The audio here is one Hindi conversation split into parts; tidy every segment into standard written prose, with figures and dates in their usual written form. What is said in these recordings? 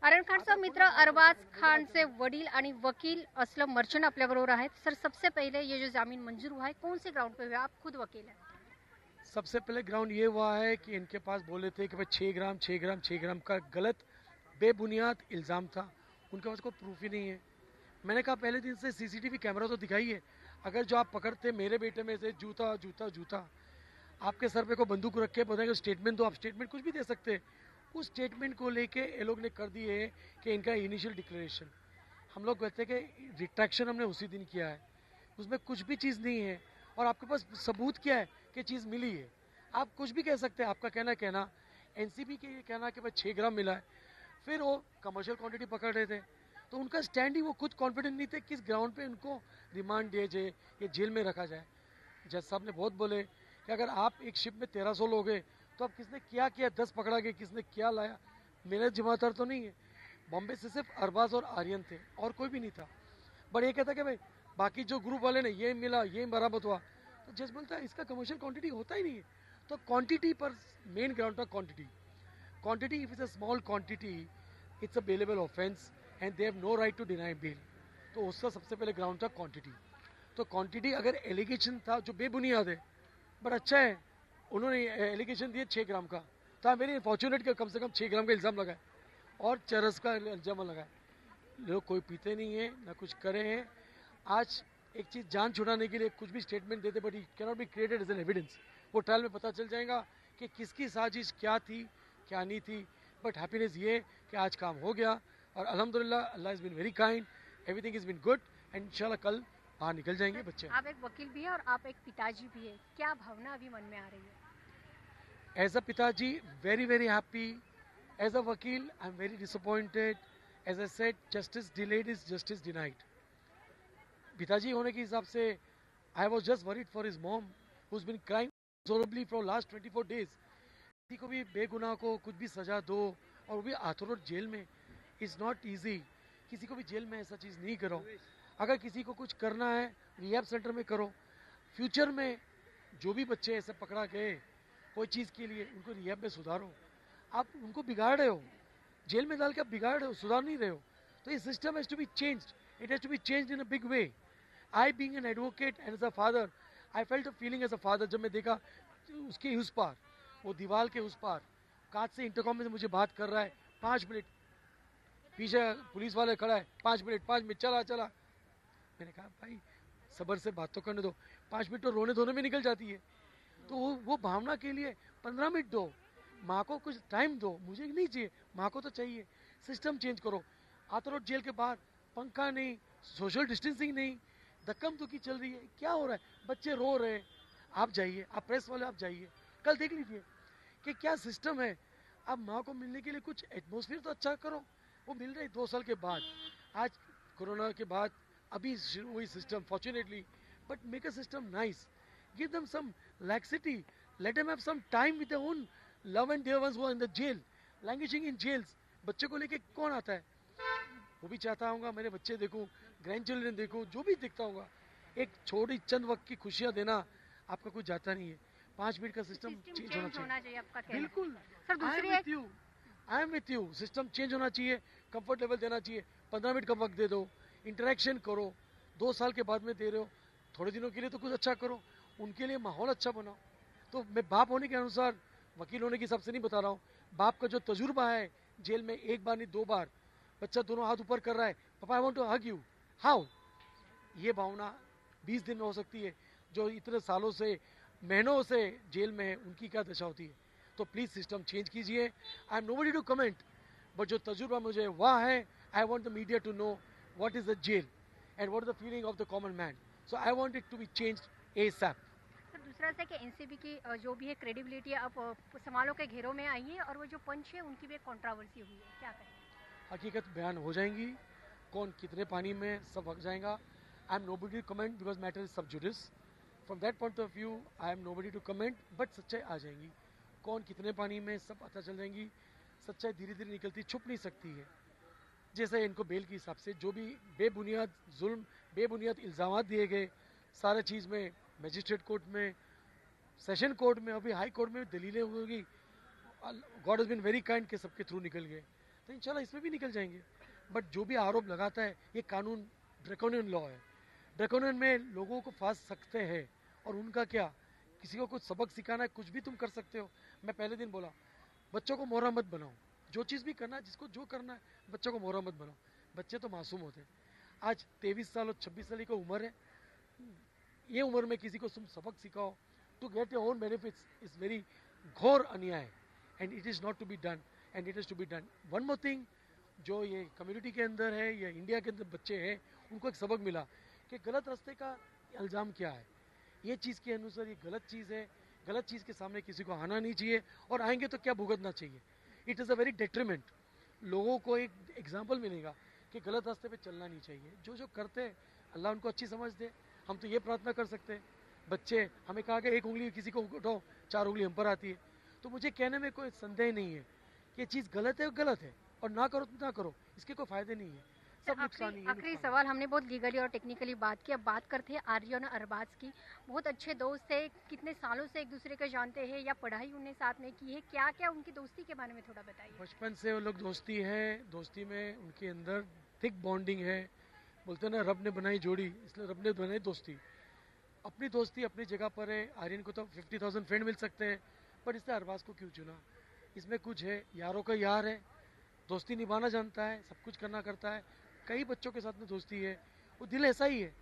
आरण खानचा मित्र अरबाज खानचे वडील आणि वकील असलम मर्चेंट आपल्याबरोबर आहेत। सर, सबसे पहले ये जो जामीन मंजूर हुआ है कौन से ग्राउंड पे हुआ? आप खुद वकील हैं। सबसे पहले ग्राउंड ये हुआ है कि इनके पास बोले थे कि भाई 6 ग्राम का गलत बेबुनियाद इल्ज़ाम था। उनके पास कोई प्रूफ ही नहीं है। मैंने कहा पहले दिन से सीसीटीवी कैमरा तो दिखाइए। अगर जो आप पकड़ते मेरे बेटे में से जूता जूता जूता, आपके सर पे को बंदूक रख के बोलेंगे स्टेटमेंट दो, आप स्टेटमेंट कुछ भी दे सकते हैं। उस स्टेटमेंट को लेके ये लोग ने कर दिए है कि इनका इनिशियल डिक्लेरेशन, हम लोग कहते हैं कि रिट्रैक्शन हमने उसी दिन किया है, उसमें कुछ भी चीज़ नहीं है और आपके पास सबूत क्या है कि चीज़ मिली है। आप कुछ भी कह सकते हैं, आपका कहना एनसीबी के ये कहना कि भाई 6 ग्राम मिला है। फिर वो कमर्शियल क्वांटिटी पकड़ रहे थे, तो उनका स्टैंड ही वो खुद कॉन्फिडेंट नहीं थे किस ग्राउंड पे इनको रिमांड दिया जाए या जेल में रखा जाए। जज साहब ने बहुत बोले कि अगर आप एक शिप में 1300 लोग हैं तो अब किसने क्या किया, 10 पकड़ा गया, किसने क्या लाया, मेरे जिम्मेदार तो नहीं है। बॉम्बे से सिर्फ अरबाज और आर्यन थे और कोई भी नहीं था। बट ये कहता कि भाई बाकी जो ग्रुप वाले ने ये मिला, ये बरामद हुआ, तो जज बोलता है इसका कमर्शियल क्वांटिटी होता ही नहीं है। तो क्वांटिटी पर मेन ग्राउंड था quantity if is a small quantity it's a bailable offence and they have no right to deny bail. तो उसका सबसे पहले ग्राउंड था क्वांटिटी। तो क्वांटिटी अगर एलिगेशन था जो बेबुनियाद है, बट अच्छा है उन्होंने एलिगेशन दिए 6 ग्राम का, तो आई वेरी फॉर्चुनेट कि कम से कम 6 ग्राम का इल्ज़ाम लगाए और चरस का इल्ज़ाम लगाए। लोग कोई पीते नहीं है ना कुछ करे हैं। आज एक चीज़ जान छुड़ाने के लिए कुछ भी स्टेटमेंट देते, but it cannot be created as an evidence. वो ट्रायल में पता चल जाएगा कि किसकी साजिश क्या थी क्या नहीं थी। बट हैप्पीनेस ये कि आज काम हो गया और अल्हम्दुलिल्लाह Allah is been very kind, everything is been good and इंशाल्लाह कल बाहर निकल जाएंगे बच्चे। आप एक वकील भी है और आप एक पिताजी भी है, क्या भावना अभी मन में आ रही है? एज अ पिताजी very happy, as a vakil I'm very disappointed. As I said, justice delayed is justice denied. पिताजी होने के हिसाब से I was just worried for his mom who's been crying horribly for last 24 days. किसी को भी बेगुनाह को कुछ भी सजा दो और वो भी आथोरोट जेल में, इज नॉट ईजी। किसी को भी जेल में ऐसा चीज़ नहीं करो। अगर किसी को कुछ करना है रिहैब सेंटर में करो। फ्यूचर में जो भी बच्चे ऐसे पकड़ा गए कोई चीज़ के लिए, उनको रिहैब में सुधारो। आप उनको बिगाड़ रहे हो, जेल में डाल के आप बिगाड़ रहे हो, सुधार नहीं रहे हो। तो ये system has to be changed, it has to be changed in a big way. I being an advocate and as a father, I felt a feeling as a father जब मैं देखा उसके उस पार, वो दीवार के उस पार कांच से इंटरकॉम में से मुझे बात कर रहा है, 5 मिनट पीछे पुलिस वाले खड़ा है, 5 मिनट चला चला। मैंने कहा भाई सबर से बात तो करने दो, 5 मिनट तो रोने धोने में निकल जाती है। तो वो भावना के लिए 15 मिनट दो, माँ को कुछ टाइम दो। मुझे नहीं चाहिए, माँ को तो चाहिए। सिस्टम चेंज करो। आतरोड जेल के बाहर पंखा नहीं, सोशल डिस्टेंसिंग नहीं, धक्कम धुक्की चल रही है, क्या हो रहा है, बच्चे रो रहे हैं। आप जाइए, आप प्रेस वाले आप जाइए, कल देख लीजिए कि क्या सिस्टम है। अब माँ को मिलने के लिए कुछ एटमोसफियर तो अच्छा करो। वो मिल रही 2 साल के बाद, आज कोरोना के बाद अभी शुरू हुई system fortunately, but make a system nice, give them some laxity, let them have some time with their own love and dear ones who are in the jail, languishing in jails। बच्चे को लेके कौन आता है? वो भी चाहता हूँ मेरे बच्चे देखूं, ग्रैंड चिल्ड्रन देखूं, जो भी देखता हूँ। एक छोटी चंद वक्त की खुशियाँ देना आपका कुछ जाता नहीं है। 5 मिनट का सिस्टम चेंज होना चाहिए। आपका कहना। बिल्कुल, सर, दूसरी I am with you. System change होना चाहिए, कंफर्ट लेवल देना चाहिए। 15 मिनट का वक्त दे दो, इंटरेक्शन करो। 2 साल के बाद में दे रहे हो, थोड़े दिनों के लिए तो कुछ अच्छा करो, उनके लिए माहौल अच्छा बनाओ। तो मैं बाप होने के अनुसार, वकील होने के हिसाब से नहीं बता रहा हूँ, बाप का जो तजुर्बा है जेल में, एक बार नहीं 2 बार बच्चा दोनों हाथ ऊपर कर रहा है, पापा I want to hug you, how, ये भावना 20 दिन में हो सकती है। जो इतने सालों से महीनों से जेल में है उनकी क्या दशा होती है। तो प्लीज़ सिस्टम चेंज कीजिए। I am nobody to comment, but जो तजुर्बा मुझे वह है, I want the media to know what is the jail and what is the feeling of the common man. So I want it to be changed ASAP. Sir, दूसरा से कि एनसीबी की जो भी है क्रेडिबिलिटी अब सवालों के घेरों में आई है और वो जो पंच है उनकी भी एक कंट्रोवर्सी हुई है, क्या कहें? हकीकत बयान हो जाएंगी, कौन कितने पानी में सब वक जाएगा। I am nobody to comment because matter is sub judice. From that point of view I am nobody to comment, but सच्चाई आ जाएंगी, कौन कितने पानी में सब पता चल जाएंगी। सच्चाई धीरे धीरे निकलती, छुप नहीं सकती है। जैसे इनको बेल के हिसाब से जो भी बेबुनियाद जुल्म, बेबुनियाद इल्ज़ाम दिए गए, सारे चीज़ में मजिस्ट्रेट कोर्ट में, सेशन कोर्ट में, अभी हाई कोर्ट में दलीलें होगी। God has been very kind के सबके थ्रू निकल गए। तो इंशाल्लाह इसमें भी निकल जाएंगे। बट जो भी आरोप लगाता है, ये कानून ड्रैकोनियन लॉ है। ड्रैकोनियन में लोगों को फांस सकते हैं, और उनका क्या, किसी को कुछ सबक सिखाना है, कुछ भी तुम कर सकते हो। मैं पहले दिन बोला, बच्चों को मोहरा मत बनाओ, जो चीज़ भी करना है, जिसको जो करना है, बच्चों को मोहरा मत बनाओ। बच्चे तो मासूम होते हैं। आज 23 साल और 26 साल की उम्र है, ये उम्र में किसी को तुम सबक सिखाओ to get your own benefits is very घोर अन्याय, and it is not to be done, and it is to be done. One more thing, जो ये कम्युनिटी के अंदर है या इंडिया के अंदर बच्चे हैं, उनको एक सबक मिला कि गलत रास्ते का इल्ज़ाम क्या है। ये चीज़ के अनुसार ये गलत चीज़ है, गलत चीज़ के सामने किसी को आना नहीं चाहिए, और आएंगे तो क्या भुगतना चाहिए। It is a very detriment. लोगों को एक एग्जाम्पल मिलेगा कि गलत रास्ते पे चलना नहीं चाहिए। जो जो करते हैं, अल्लाह उनको अच्छी समझ दे। हम तो ये प्रार्थना कर सकते हैं। बच्चे, हमें कहा कि एक उंगली किसी को उठाओ, 4 उंगली हम पर आती है। तो मुझे कहने में कोई संदेह नहीं है कि ये चीज़ गलत है, गलत है, और ना करो तो ना करो, इसके कोई फायदे नहीं है, सब नुकसान ही है। आखिरी सवाल, हमने बहुत लीगली और टेक्निकली बात की, अब बात करते हैं आर्यन और अरबाज की। बहुत अच्छे दोस्त थे, कितने सालों से एक दूसरे को जानते हैं, या पढ़ाई उन्हें साथ में की है, क्या क्या उनकी दोस्ती के बारे में थोड़ा बताइए। बचपन से वो लोग दोस्ती है, दोस्ती में उनके अंदर थिक बॉन्डिंग है। बोलते हैं ना, रब ने बनाई जोड़ी, इसलिए रब ने बनाई दोस्ती। अपनी दोस्ती अपनी जगह पर है। आर्यन को तो 50,000 फ्रेंड मिल सकते हैं, पर इसने अरबाज को क्यों चुना? इसमें कुछ है, यारों का यार है, दोस्ती निभाना जानता है, सब कुछ करना करता है। कई बच्चों के साथ में दोस्ती है, वो दिल ऐसा ही है,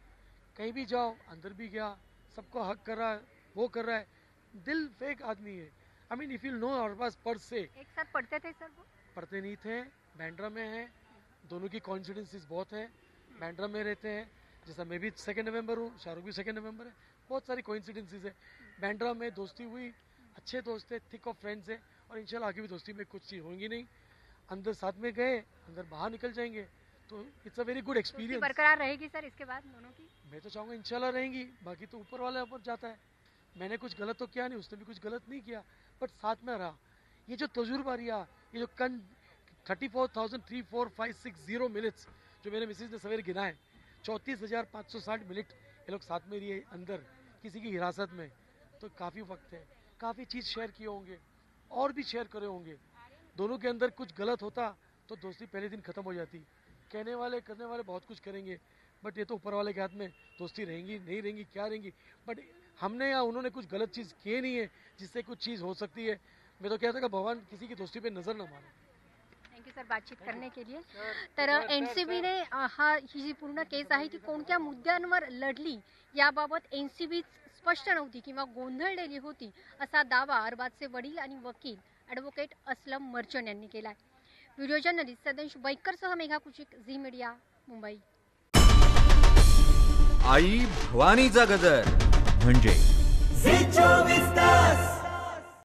कहीं भी जाओ, अंदर भी गया, सबको हक कर रहा है, वो कर रहा है, दिल फेक आदमी है। I mean if you know Arbaaz पर से। एक साथ पढ़ते थे सर वो? पढ़ते नहीं थे, बैंड्रा में है, दोनों की कॉन्फिडेंसेस बहुत है, बैंड्रा में रहते हैं। जैसा मैं भी 2 नवंबर हूँ, शाहरुख भी 2 नवंबर है, बहुत सारी कोइंसिडेंसेस है। बैंड्रा में दोस्ती हुई, अच्छे दोस्त है, थिक ऑफ फ्रेंड्स है, और इंशाल्लाह आगे भी दोस्ती में कुछ चीज़ होंगी नहीं। अंदर साथ में गए, अंदर बाहर निकल जाएंगे, तो it's a very good experience. बरकरार रहेगी सर इसके बाद दोनों की? मैं तो चाहूँगा इंशाल्लाह रहेंगी, बाकी तो ऊपर वाले ऊपर जाता है। मैंने कुछ गलत तो किया नहीं, उसने भी कुछ गलत नहीं किया, बट साथ में रहा। ये जो तजुर्बा रहा, ये जो 34,34560 मिनट्स जो मेरे मिसेज ने सवेरे गिनाए, 34,560 मिनट ये लोग साथ में रहिए अंदर किसी की हिरासत में, तो काफ़ी वक्त है, काफ़ी चीज़ शेयर किए होंगे, और भी शेयर करे होंगे। दोनों के अंदर कुछ गलत होता तो दोस्ती पहले दिन ख़त्म हो जाती। कहने वाले करने वाले बहुत कुछ करेंगे, बट ये तो ऊपर वाले के हाथ में, दोस्ती रहेंगी नहीं रहेंगी क्या रहेंगी। बट हमने या उन्होंने कुछ गलत चीज़ किए नहीं है जिससे कुछ चीज़ हो सकती है। मैं तो कहता कि भगवान किसी की दोस्ती पे नजर ना मारे। थँक यू सर बातचीत करने के लिए। तर एनसीबीने हा ही जी पूर्ण केस आहे ती कोणत्या मुद्द्यांवर लढली याबाबत एनसीबी स्पष्ट नव्हती किंवा गोंधळलेली होती, असा दावा अरबाजचे वडील आणि वकील ॲडव्होकेट असलम मर्चंट यांनी केला आहे। व्हिडिओ जर्नलिस्ट सदेश बैकरसह मेघा कुचिक, झी मीडिया, मुंबई। आई भवानीचा गजर म्हणजे झी 24